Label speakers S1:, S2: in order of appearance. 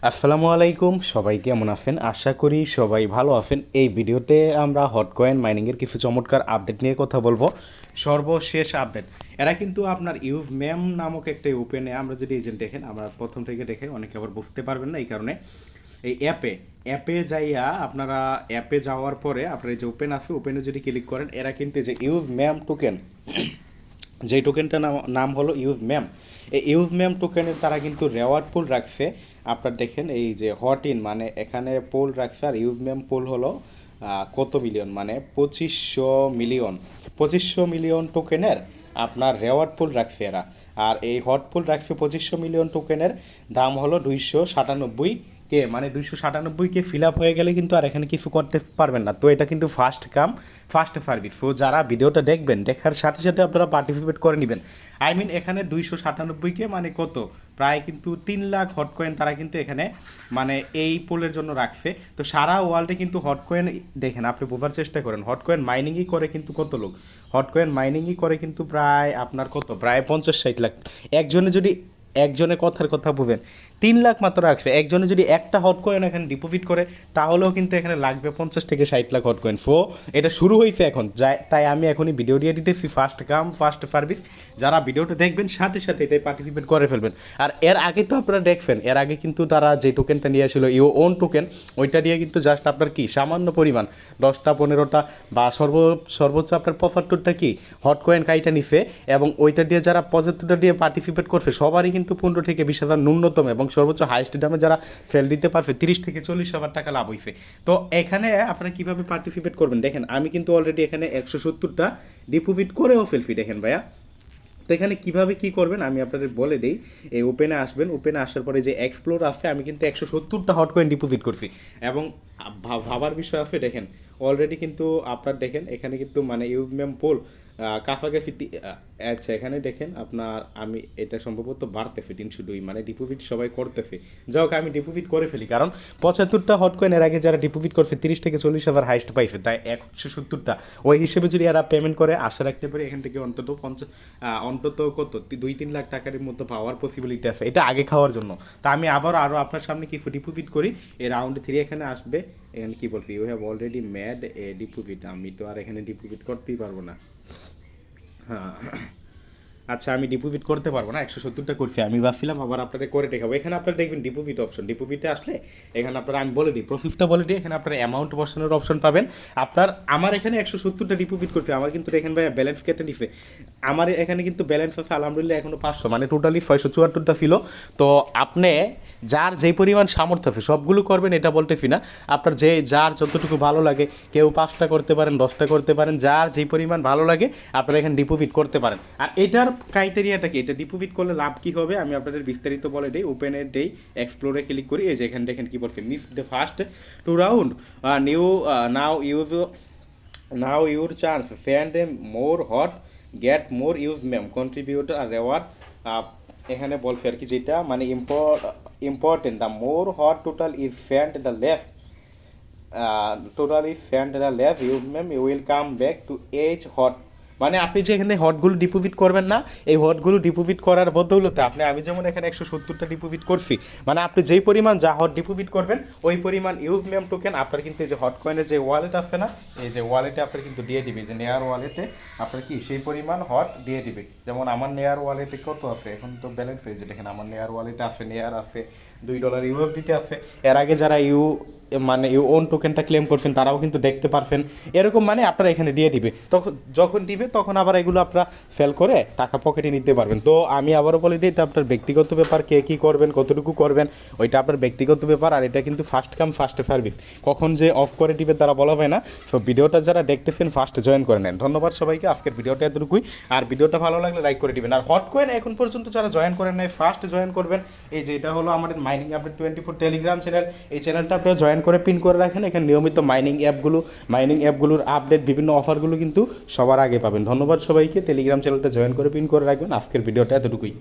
S1: আসসালামু আলাইকুম, সবাই কেমন আছেন? আশা করি সবাই ভালো আছেন। এই ভিডিওতে আমরা হটকয়েন মাইনিংয়ের কিছু চমৎকার আপডেট নিয়ে কথা বলবো। সর্বশেষ আপডেট, এরা কিন্তু আপনার ইউজমেম নামক একটা ওপেনে আমরা যদি এজেন্ট দেখেন, আমরা প্রথম থেকে দেখে অনেকে আবার বুঝতে পারবেন না, এই কারণে এই অ্যাপে যাইয়া আপনারা অ্যাপে যাওয়ার পরে আপনার এই যে ওপেন আছে, ওপেনে যদি ক্লিক করেন, এরা কিন্তু যে ইউজমেম টোকেন, যেই টোকেনটার নাম হলো ইউজ ম্যাম, এই ইউজ ম্যাম টোকেনের তারা কিন্তু রেওয়ার্ড পুল রাখছে। আপনার দেখেন এই যে হট ইন মানে এখানে পোল রাখছে, আর ইউজ ম্যাম পোল হলো কত মিলিয়ন, মানে 2500 মিলিয়ন টোকেনের আপনার রেওয়ার্ড পুল রাখছে এরা। আর এই হট পুল রাখছে 2500 মিলিয়ন টোকেনের, দাম হলো 297 কে, মানে 297 কে ফিল আপ হয়ে গেলে কিন্তু আর এখানে কিছু করতে পারবেন না। তো এটা কিন্তু ফার্স্ট কাম ফার্স্ট সার্ভিস। তো যারা ভিডিওটা দেখবেন, দেখার সাথে সাথে আপনারা পার্টিসিপেট করে নেবেন। এখানে 297কে মানে কত, প্রায় কিন্তু 3 লাখ হটকয়েন তারা কিন্তু এখানে মানে এই পোলের জন্য রাখছে। তো সারা ওয়ার্ল্ডে কিন্তু হটকয়েন দেখেন, আপনি বোঝার চেষ্টা করেন, হটকয়েন মাইনিংই করে কিন্তু কত লোক, হটকয়েন মাইনিংই করে কিন্তু প্রায় আপনার কত, প্রায় 50-60 লাখ। একজনে কথার কথা বুঝেন, 3 লাখ মাত্র রাখছে। একজনে যদি একটা হটকয়েন এখানে ডিপোজিট করে, তাহলেও কিন্তু এখানে লাগবে 50 থেকে 60 লাখ হটকয়েন। সো এটা শুরু হয়েছে এখন, তাই আমি এখনই ভিডিও দিয়ে দিতেছি, ফার্স্ট কাম ফার্স্ট সার্ভিস। যারা ভিডিওটা দেখবেন সাথে সাথে এটাই পার্টিসিপেট করে ফেলবেন। আর এর আগে তো আপনারা দেখবেন, এর আগে কিন্তু তারা যে টোকেনটা নিয়ে আসছিল ইউ ওন টোকেন, ওইটা দিয়ে কিন্তু জাস্ট আপনার কি সামান্য পরিমাণ 10টা 15টা বা সর্বোচ্চ আপনার 75টা কি হটকয়েন কাইটা নিছে, এবং ওইটা দিয়ে যারা 75টা দিয়ে পার্টিসিপেট করছে সবারই কিন্তু 15 থেকে 20 হাজার ন্যূনতম, এবং সর্বোচ্চ হাইস্ট দামে যারা ফেল দিতে পারবে 30 থেকে 40 হাজার টাকা লাভ হয়েছে। তো এখানে আপনারা কীভাবে পার্টিসিপেট করবেন দেখেন, আমি কিন্তু অলরেডি এখানে 170টা ডিপোজিট করেও ফেলছি দেখেন ভাইয়া। তো এখানে কীভাবে কী করবেন আমি আপনাদের বলে দিই। এই ওপেনে আসবেন, ওপেনে আসার পরে যে এক্সপ্লোর আছে, আমি কিন্তু 170টা হটকয়েন ডিপোজিট করছি। এবং ভাবার বিষয় আছে দেখেন, অলরেডি কিন্তু আপনার দেখেন এখানে কিন্তু মানে ইউজমেম পোল কাছাকাছি। আচ্ছা এখানে দেখেন আপনার, আমি এটা সম্ভবত বাড়তেছে 302, মানে ডিপোজিট সবাই করতেছে। যাই হোক, আমি ডিপোজিট করে ফেলি, কারণ 75টা হটকয়েনের আগে যারা ডিপোজিট করছে 30 থেকে 40 হাজার হাইস্ট পাইছে, তাই 170টা ওই হিসেবে যদি এরা পেমেন্ট করে, আশা রাখতে পারি এখান থেকে অন্তত কত 2-3 লাখ টাকার মতো পাওয়ার পসিবিলিটি আছে, এটা আগে খাওয়ার জন্য। তা আমি আরও আপনার সামনে কি ডিপোজিট করি। এই রাউন্ড 3 এখানে আসবে, এখানে কি বলছি, you have already made a deposit. আমি তো আর এখানে ডিপোজিট করতেই পারবো না। হ্যাঁ, আচ্ছা আমি ডিপোজিট করতে পারবো না, 170টা করছি। আমি ভাবছিলাম আবার আপনাদের করে দেখাবো। এখানে আপনারা দেখবেন ডিপোজিট অপশন, ডিপোজিটে আসলে এখানে আপনারা, আমি বলে দিই প্রসেসটা বলে দিই, এখানে আপনারা অ্যামাউন্ট বসানোর অপশন পাবেন। আমার এখানে 170টা ডিপোজিট করছে, আমার কিন্তু এখানে ভাইয়া ব্যালেন্স কেটে নিছে। আমার এখানে কিন্তু ব্যালেন্স আছে আলহামদুলিল্লাহ এখনও 500, মানে টোটালি 674টা ছিল। তো আপনি যার যেই পরিমাণ সামর্থ্য আছে সবগুলো করবেন এটা বলতেছি না, আপনার যার যতটুকু ভালো লাগে, কেউ 5টা করতে পারেন, 10টা করতে পারেন, যার যেই পরিমাণ ভালো লাগে আপনারা এখানে ডিপোজিট করতে পারেন। আর এটার ক্রাইটেরিয়াটা কি, এটা ডিপোজিট করলে লাভ কী হবে আমি আপনাদের বিস্তারিত বলে দিই। ওপেনের দেই, এক্সপ্লোরে ক্লিক করি, এই যে এখানে দেখেন কী বলছে, miss the first 2 round new now your chance fund a more hot get more use ma'am contributor আর রেওয়ার্ড। এখানে বলছে আর কি, যেটা মানে important, the more hot total is fund the less use ma'am you will come back to H hot. মানে আপনি যে এখানে হটগুলো ডিপোজিট করবেন না, এই হটগুলো ডিপোজিট করার বদৌলতে আমি যেমন এখানে 170টা ডিপোজিট করছি, মানে আপনি যেই পরিমাণ যা হট ডিপোজিট করবেন ওই পরিমাণ ইউজ মেম টোকেন আপনার কিন্তু এই যে হট কয়েনের যে ওয়ালেট আছে না, এই যে ওয়ালেটে আপনার কিন্তু দিয়ে দিবে, যে নেয়ার ওয়ালেটে আপনার কি সেই পরিমাণ হট দিয়ে দিবে। যেমন আমার নেয়ার ওয়ালেটে কত আছে এখন তো ব্যালেন্স হয়েছে দেখেন, আমার নেয়ার ওয়ালেটে আছে, নেয়ার আছে $2 ইউএসডিটি আছে। এর আগে যারা ইউ ওন টোকেনটা ক্লেম করছেন তারাও কিন্তু দেখতে পারছেন, এরকম মানে আপনারা এখানে দিয়ে দিবে। তখন যখন দিবে তখন আবার এগুলো আপনারা সেল করে টাকা পকেটে নিতে পারবেন। তো আমি আবারও বলে দিই, এটা আপনার ব্যক্তিগত ব্যাপার, কে কী করবেন কতটুকু করবেন ওইটা আপনার ব্যক্তিগত ব্যাপার। আর এটা কিন্তু ফার্স্ট কাম ফার্স্ট সার্ভিস, কখন যে অফ করে দিবে তারা বলা হয় না। সো ভিডিওটা যারা দেখতেছেন ফার্স্ট জয়েন করে নেন। ধন্যবাদ সবাইকে, আজকের ভিডিওটা এতটুকুই। আর ভিডিওটা ভালো লাগলে লাইক করে দিবেন। আর হটকয়েন এখন পর্যন্ত যারা জয়েন করেন নাই ফার্স্ট জয়েন করবেন। এই যে এটা হলো আমাদের মাইনিং আপডেট 24 টেলিগ্রাম চ্যানেল, এই চ্যানেলটা আপনারা জয়েন করে পিন করে রাখেন। এখানে নিয়মিত মাইনিং অ্যাপগুলোর আপডেট বিভিন্ন অফারগুলো কিন্তু সবার আগে পাবেন। ধন্যবাদ সবাইকে, টেলিগ্রাম চ্যানেলটা জয়েন করে পিন করে রাখবেন। আজকের ভিডিওটা এতটুকুই।